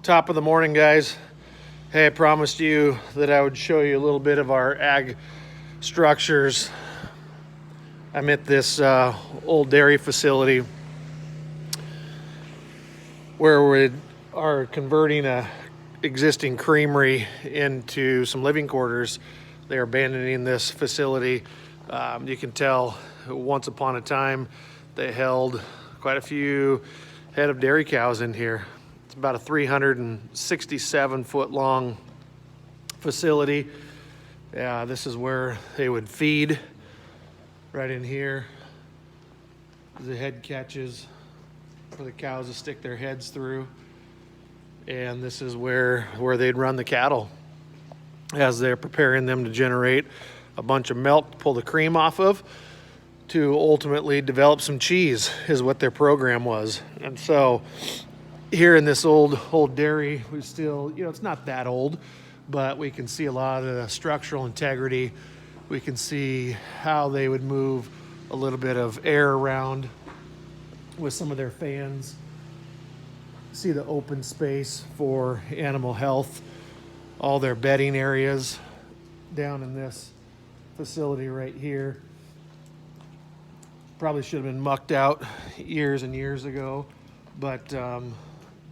Top of the morning, guys. Hey, I promised you that I would show you a little bit of our ag structures. I'm at this old dairy facility where we are converting a existing creamery into some living quarters. They're abandoning this facility. You can tell once upon a time they held quite a few head of dairy cows in here. It's about a 367-foot long facility. This is where they would feed, right in here. The head catches for the cows to stick their heads through. And this is where they'd run the cattle as they're preparing them to generate a bunch of milk to pull the cream off of, to ultimately develop some cheese, is what their program was. And so here in this old dairy, we still, it's not that old, but we can see a lot of the structural integrity. We can see how they would move a little bit of air around with some of their fans. See the open space for animal health, all their bedding areas down in this facility right here. Probably should have been mucked out years and years ago, but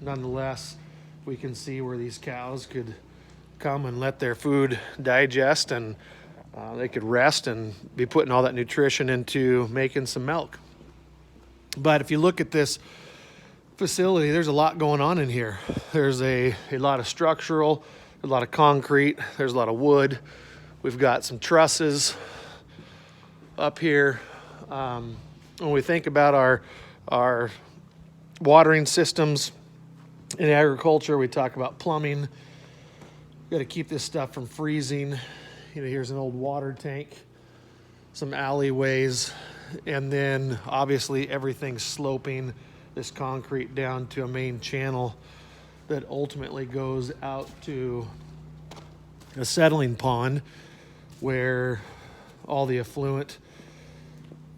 nonetheless, we can see where these cows could come and let their food digest, and they could rest and be putting all that nutrition into making some milk. But if you look at this facility, there's a lot going on in here. There's a lot of structural, a lot of concrete, there's a lot of wood. We've got some trusses up here. When we think about our watering systems in agriculture, we talk about plumbing. Got to keep this stuff from freezing. Here's an old water tank, some alleyways, and then obviously everything's sloping this concrete down to a main channel that ultimately goes out to a settling pond where all the effluent,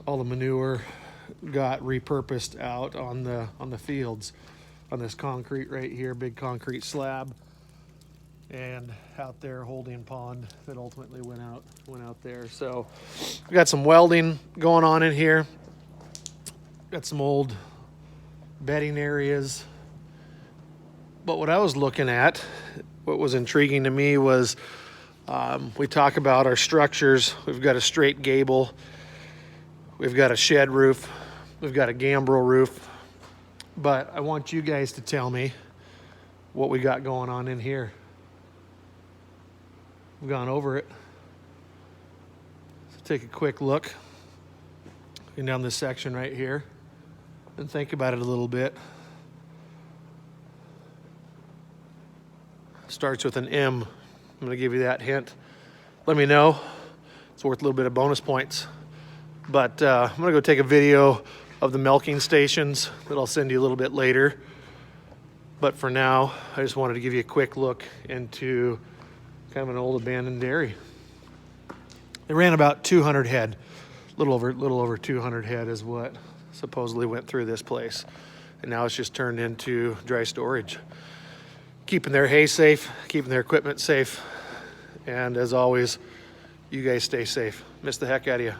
all the manure got repurposed out on the fields, on this concrete right here, big concrete slab, and out there holding pond that ultimately went out there. So we got some welding going on in here. Got some old bedding areas. But what I was looking at, what was intriguing to me was we talk about our structures. We've got a straight gable. We've got a shed roof. We've got a gambrel roof. But I want you guys to tell me what we got going on in here. We've gone over it. So take a quick look down this section right here and think about it a little bit. Starts with an M. I'm going to give you that hint. Let me know. It's worth a little bit of bonus points. But I'm going to go take a video of the milking stations that I'll send you a little bit later. But for now, I just wanted to give you a quick look into kind of an old abandoned dairy. They ran about 200 head. A little over 200 head is what supposedly went through this place. And now it's just turned into dry storage. Keeping their hay safe, keeping their equipment safe. And as always, you guys stay safe. Miss the heck out of you.